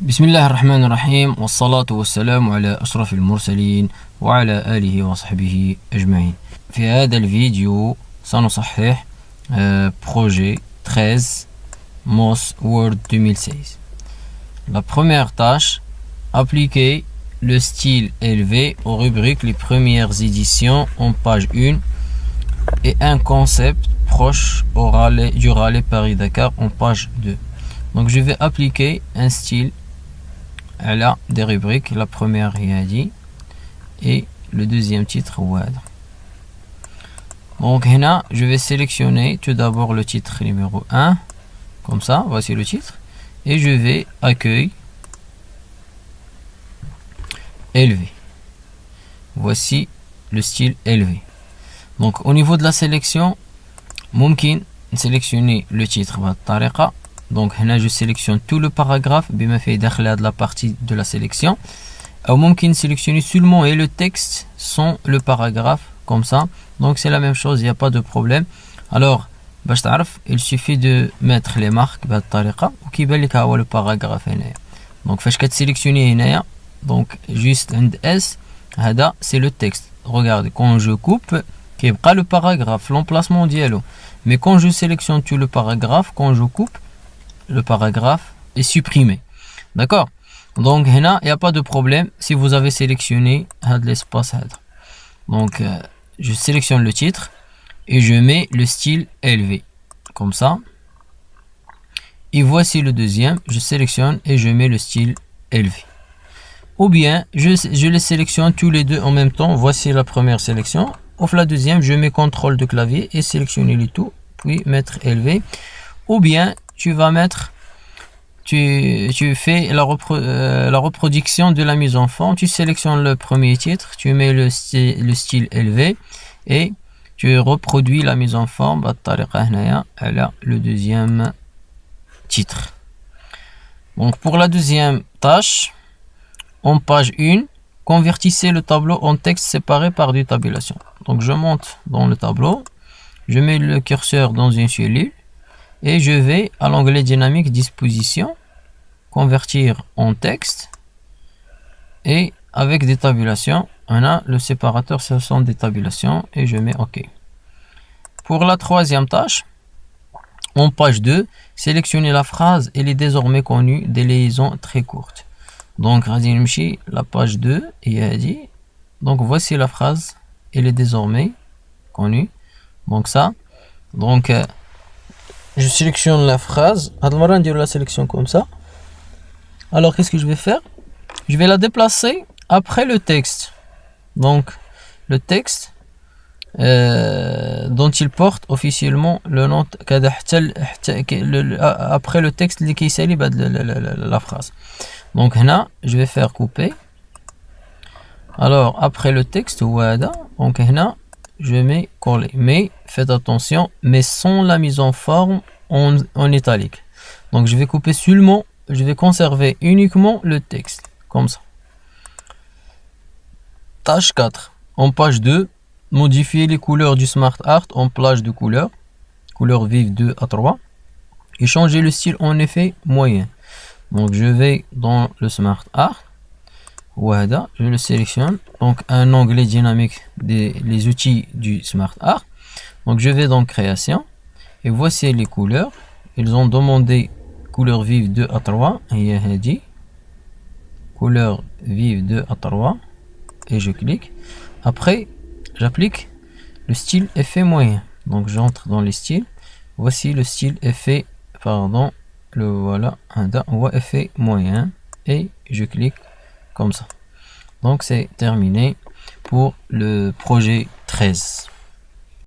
بسم الله الرحمن الرحيم والصلاة والسلام على أشرف المرسلين وعلى آله وصحبه أجمعين. في هذا الفيديو سنصحح projet 13 MOS Word 2016. La première tâche, appliquer le style élevé aux rubriques les premières éditions en page 1 et un concept proche du rallye Paris-Dakar en page 2. Donc je vais appliquer un style à la des rubriques, la première Yadi et le deuxième titre Wad. Donc là, je vais sélectionner tout d'abord le titre numéro 1, comme ça, voici le titre, et je vais accueil élevé. Voici le style élevé. Donc au niveau de la sélection, ممكن sélectionner le titre بالطريقة. Donc là je sélectionne tout le paragraphe بما فيه داخل de la partie de la sélection. Ou ممكن sélectionner seulement et le texte sans le paragraphe comme ça. Donc c'est la même chose, il n'y a pas de problème. Alors باش تعرف, il suffit de mettre les marques بهذه الطريقة وكيبان لك ها هو le paragraphe هنايا. Donc فاش كتسيليكسيوني هنايا, donc juste عند S, هذا c'est le texte. Regardez, quand je coupe كيبقى le paragraphe, l'emplacement ديالو. Mais quand je sélectionne tout le paragraphe, quand je coupe, le paragraphe est supprimé. D'accord? Donc là, il n'y a pas de problème si vous avez sélectionné l'espace. Donc je sélectionne le titre et je mets le style élevé. Comme ça. Et voici le deuxième. Je sélectionne et je mets le style élevé. Ou bien, je les sélectionne tous les deux en même temps. Voici la première sélection. Ouf, la deuxième, je mets contrôle de clavier et sélectionner le tout, puis mettre élevé. Ou bien, tu vas mettre, tu fais la reproduction de la mise en forme. Tu sélectionnes le premier titre, tu mets le style élevé et tu reproduis la mise en forme. Le deuxième titre. Donc pour la deuxième tâche, en page 1, convertissez le tableau en texte séparé par des tabulations. Donc je monte dans le tableau, je mets le curseur dans une cellule et je vais à l'onglet dynamique disposition, convertir en texte et avec des tabulations, on a le séparateur, ce sont des tabulations et je mets OK. Pour la troisième tâche, en page 2, sélectionnez la phrase, elle est désormais connue des liaisons très courtes. Donc la page 2 et dit, donc voici la phrase, elle est désormais connue. Donc ça, donc je sélectionne la phrase, la sélection comme ça. Alors qu'est-ce que je vais faire? Je vais la déplacer après le texte. Donc le texte dont il porte officiellement le nom après le texte qui s'allie la phrase. Donc là, je vais faire couper. Alors après le texte, donc là, je mets coller. Mais faites attention, mais sans la mise en forme en italique. Donc je vais couper seulement, je vais conserver uniquement le texte, comme ça. Tâche 4. En page 2, modifier les couleurs du Smart Art en plage de couleurs. Couleur vive 2 à 3. Et changer le style en effet moyen. Donc je vais dans le Smart Art. Je le sélectionne. Donc un onglet dynamique des outils du Smart Art. Donc je vais dans création. Et voici les couleurs. Ils ont demandé couleur vive 2 à 3. Et dit couleur vive 2 à 3. Et je clique. Après, j'applique le style effet moyen. Donc j'entre dans les styles. Voici le style effet, pardon, le voilà, un effet moyen. Et je clique comme ça. Donc c'est terminé pour le projet 13.